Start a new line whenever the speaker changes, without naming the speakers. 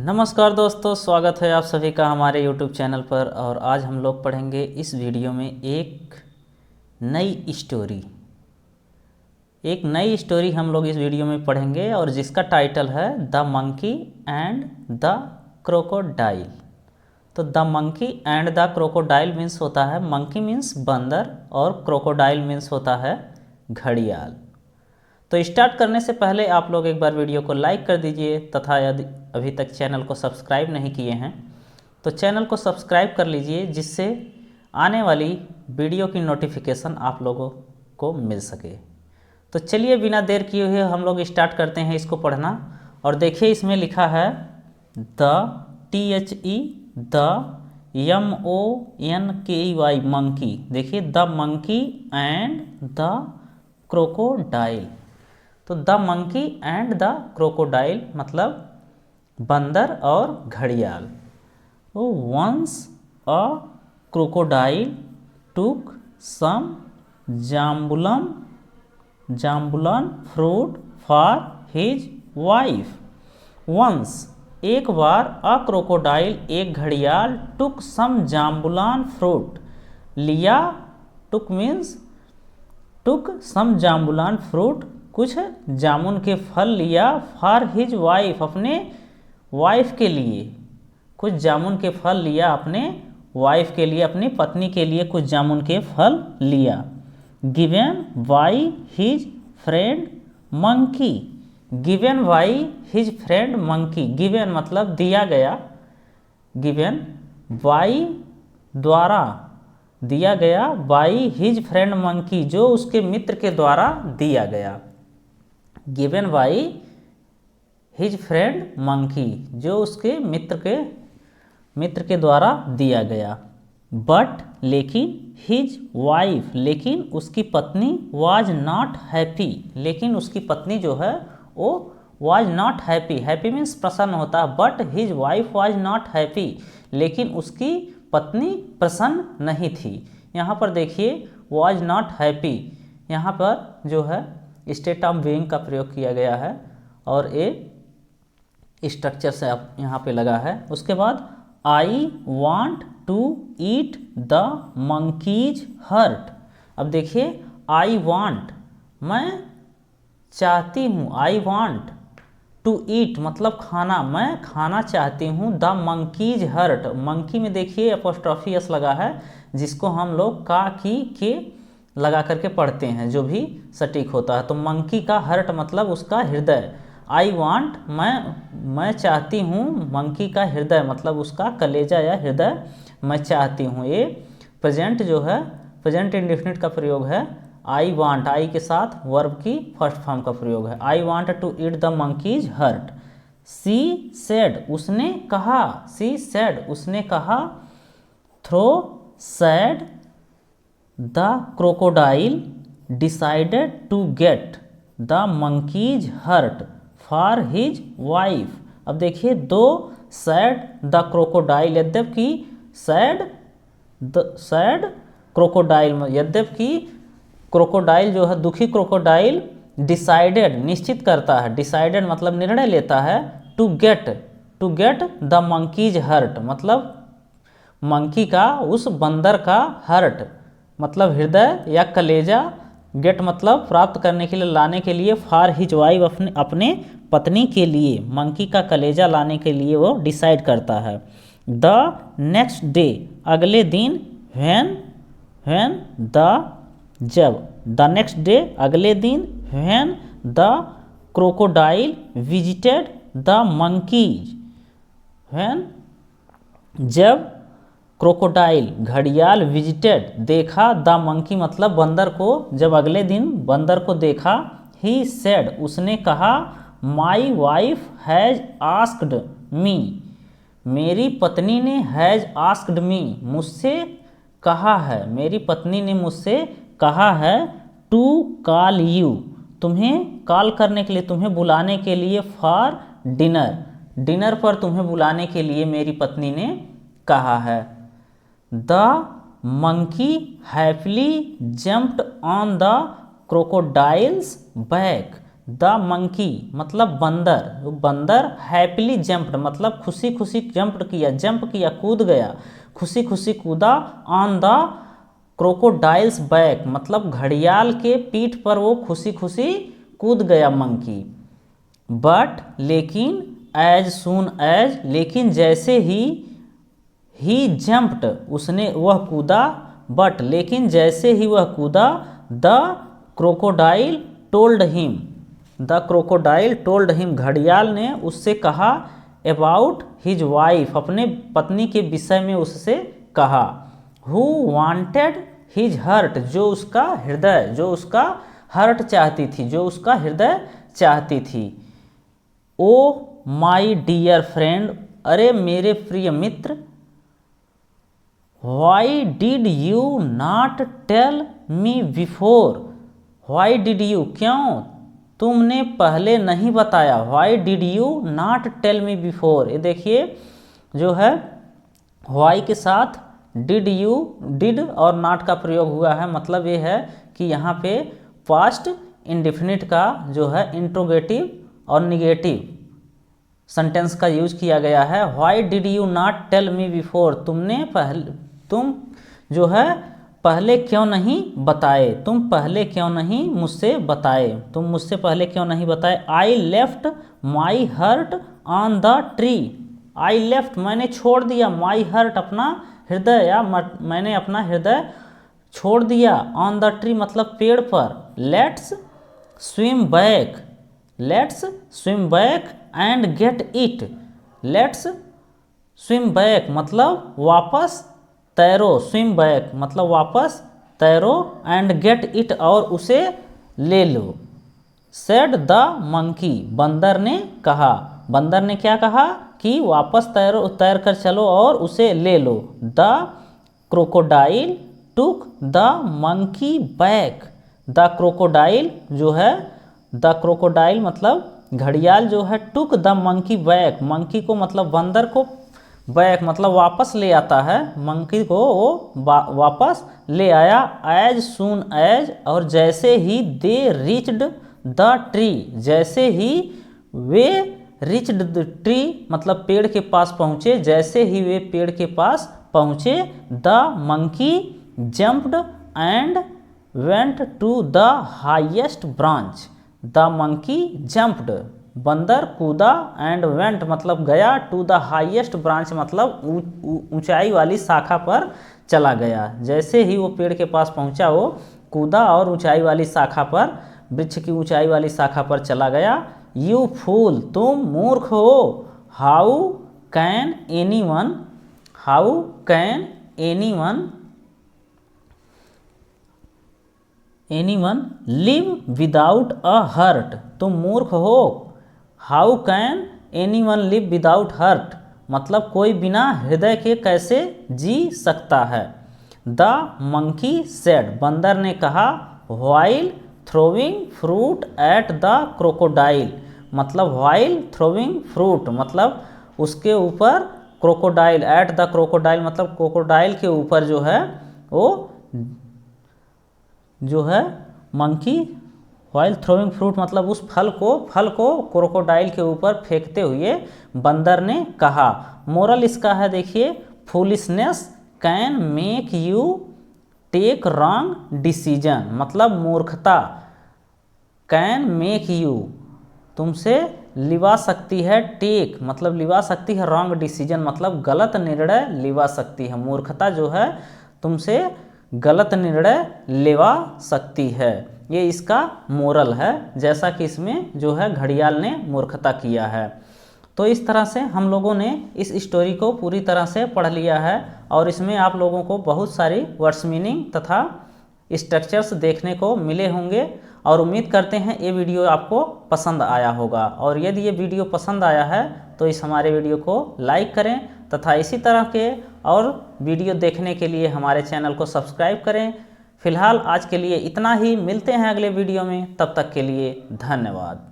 नमस्कार दोस्तों, स्वागत है आप सभी का हमारे YouTube चैनल पर। और आज हम लोग पढ़ेंगे इस वीडियो में एक नई स्टोरी हम लोग इस वीडियो में पढ़ेंगे और जिसका टाइटल है the monkey and the crocodile. तो the monkey and the crocodile means होता है, मंकी मीन्स बंदर और क्रोकोडाइल मीन्स होता है घड़ियाल। तो स्टार्ट करने से पहले आप लोग एक बार वीडियो को लाइक कर दीजिए तथा यदि अभी तक चैनल को सब्सक्राइब नहीं किए हैं तो चैनल को सब्सक्राइब कर लीजिए, जिससे आने वाली वीडियो की नोटिफिकेशन आप लोगों को मिल सके। तो चलिए बिना देर किए हुए हम लोग स्टार्ट करते हैं इसको पढ़ना। और देखिए इसमें लिखा है MONKEY मंकी। देखिए the monkey and the crocodile. तो the monkey and the crocodile मतलब बंदर और घड़ियाल। Once a crocodile took some jambolan fruit for his wife. Once एक बार अ क्रोकोडाइल एक घड़ियाल टुक सम जाम्बुलान फ्रूट लिया। टुक मीन्स टुक सम जाम्बुलान फ्रूट कुछ जामुन के फल लिया। फॉर हिज वाइफ अपने वाइफ के लिए कुछ जामुन के फल लिया। अपने वाइफ के लिए अपनी पत्नी के लिए कुछ जामुन के फल लिया। Given by his friend monkey. Given by his friend monkey. Given मतलब दिया गया। गिवन बाई द्वारा दिया गया। बाई हिज फ्रेंड मंकी जो उसके मित्र के द्वारा दिया गया। Given by his friend monkey जो उसके मित्र के द्वारा दिया गया। बट लेकिन हिज वाइफ लेकिन उसकी पत्नी वाज नॉट हैप्पी। लेकिन उसकी पत्नी जो है वो was not happy. Happy means प्रसन्न होता है। But his wife was not happy लेकिन उसकी पत्नी प्रसन्न नहीं थी। यहाँ पर देखिए वाज नॉट हैप्पी, यहाँ पर जो है स्टेट ऑफ बीइंग का प्रयोग किया गया है और ये स्ट्रक्चर से आप यहाँ पे लगा है। उसके बाद I want to eat the monkey's heart. अब देखिए आई वांट मैं चाहती हूँ। आई वांट टू ईट मतलब खाना, मैं खाना चाहती हूँ। द मंकीज हर्ट, मंकी में देखिए अपोस्ट्रोफी एस लगा है जिसको हम लोग का की के लगा करके पढ़ते हैं जो भी सटीक होता है। तो मंकी का हर्ट मतलब उसका हृदय। आई वांट मैं चाहती हूँ। मंकी का हृदय मतलब उसका कलेजा या हृदय मैं चाहती हूँ। ये प्रेजेंट जो है प्रेजेंट इंडेफिनिट का प्रयोग है। आई वांट आई के साथ वर्ब की फर्स्ट फॉर्म का प्रयोग है। I want to eat the monkey's heart. She said उसने कहा। सी सेड उसने कहा। Though sad the crocodile decided to get the monkey's heart for his wife. अब देखिए दो सैड द क्रोकोडाइल, यद्यपि सैड क्रोकोडाइल यद्यपि क्रोकोडाइल जो है दुखी क्रोकोडाइल डिसाइडेड निश्चित करता है। डिसाइडेड मतलब निर्णय लेता है। To get the monkey's heart मतलब मंकी का उस बंदर का हर्ट मतलब हृदय या कलेजा। गेट मतलब प्राप्त करने के लिए लाने के लिए। फॉर हिज वाइफ अपने पत्नी के लिए मंकी का कलेजा लाने के लिए वो डिसाइड करता है। द नेक्स्ट डे अगले दिन व्हेन द जब द नेक्स्ट डे अगले दिन when the crocodile visited the monkeys. When जब क्रोकोडाइल घड़ियाल विजिटेड देखा द मंकी मतलब बंदर को, जब अगले दिन बंदर को देखा। ही सेड उसने कहा। My wife has asked me मेरी पत्नी ने हैज आस्क्ड मी मुझसे कहा है। मेरी पत्नी ने मुझसे कहा है। टू कॉल यू तुम्हें कॉल करने के लिए, तुम्हें बुलाने के लिए। फॉर डिनर पर तुम्हें बुलाने के लिए मेरी पत्नी ने कहा है। The monkey happily jumped on the crocodiles back. The monkey मतलब बंदर, बंदर हैप्पीली जंप्ड मतलब खुशी खुशी जंप किया कूद गया, खुशी खुशी कूदा, ऑन द क्रोकोडाइल्स बैक मतलब घड़ियाल के पीठ पर वो खुशी खुशी कूद गया मंकी। बट लेकिन, एज सून एज लेकिन जैसे ही जंप्ड उसने वह कूदा, बट लेकिन जैसे ही वह कूदा, the crocodile told him, the crocodile told him घड़ियाल ने उससे कहा, अबाउट हिज वाइफ अपने पत्नी के विषय में उससे कहा, हु वांटेड हिज हर्ट जो उसका हर्ट चाहती थी, जो उसका हृदय चाहती थी। ओ माई डियर फ्रेंड अरे मेरे प्रिय मित्र, why did you not tell me before, why did you क्यों तुमने पहले नहीं बताया, why did you not tell me before. ये देखिए जो है वाई के साथ डिड और नॉट का प्रयोग हुआ है, मतलब ये है कि यहाँ पे पास्ट इंडेफिनिट का जो है इंट्रोगेटिव और निगेटिव सेंटेंस का यूज किया गया है। Why did you not tell me before तुम जो है पहले क्यों नहीं बताए, तुम पहले क्यों नहीं मुझसे बताए, तुम मुझसे पहले क्यों नहीं बताए। I left my hurt on the tree, I left मैंने छोड़ दिया, माई हर्ट अपना हृदय या मैंने अपना हृदय छोड़ दिया, ऑन द ट्री मतलब पेड़ पर। Let's swim back and get it, let's swim back मतलब वापस तैरो, स्विम बैक मतलब वापस तैरो, एंड गेट इट और उसे ले लो। सेड द मंकी बंदर ने कहा, बंदर ने क्या कहा कि वापस तैर कर चलो और उसे ले लो। The crocodile took the monkey back, the crocodile जो है, द क्रोकोडाइल मतलब घड़ियाल जो है, took the monkey back monkey को मतलब बंदर को, बैक मतलब वापस ले आता है, मंकी को वो वापस ले आया। एज सून एज और जैसे ही दे रिच्ड द ट्री, जैसे ही वे रिच्ड द ट्री मतलब पेड़ के पास पहुँचे, जैसे ही वे पेड़ के पास पहुँचे, the monkey jumped and went to the highest branch, the monkey jumped बंदर कूदा, एंड वेंट मतलब गया, टू द हाईएस्ट ब्रांच मतलब ऊंचाई वाली शाखा पर चला गया। जैसे ही वो पेड़ के पास पहुंचा वो कूदा और ऊंचाई वाली शाखा पर, वृक्ष की ऊंचाई वाली शाखा पर चला गया। यू फूल तुम मूर्ख हो, how can anyone live without a heart, तुम मूर्ख हो। How can anyone live without heart मतलब कोई बिना हृदय के कैसे जी सकता है। द मंकी सेड बंदर ने कहा, while throwing fruit at the crocodile मतलब व्हाइल थ्रोविंग फ्रूट मतलब उसके ऊपर, क्रोकोडाइल एट द क्रोकोडाइल मतलब क्रोकोडाइल के ऊपर जो है वो जो है मंकी, व्हाइल थ्रोइंग फ्रूट मतलब उस फल को क्रोकोडाइल के ऊपर फेंकते हुए बंदर ने कहा। मोरल इसका है देखिए, foolishness can make you take wrong decision मतलब मूर्खता, कैन मेक यू तुमसे लिवा सकती है, टेक मतलब लिवा सकती है, रॉन्ग डिसीजन मतलब गलत निर्णय लिवा सकती है, मूर्खता जो है तुमसे गलत निर्णय लेवा सकती है। ये इसका मोरल है, जैसा कि इसमें जो है घड़ियाल ने मूर्खता किया है। तो इस तरह से हम लोगों ने इस स्टोरी को पूरी तरह से पढ़ लिया है और इसमें आप लोगों को बहुत सारी वर्ड्स मीनिंग तथा स्ट्रक्चर्स देखने को मिले होंगे और उम्मीद करते हैं ये वीडियो आपको पसंद आया होगा। और यदि ये वीडियो पसंद आया है तो इस हमारे वीडियो को लाइक करें तथा इसी तरह के और वीडियो देखने के लिए हमारे चैनल को सब्सक्राइब करें। फिलहाल आज के लिए इतना ही, मिलते हैं अगले वीडियो में, तब तक के लिए धन्यवाद।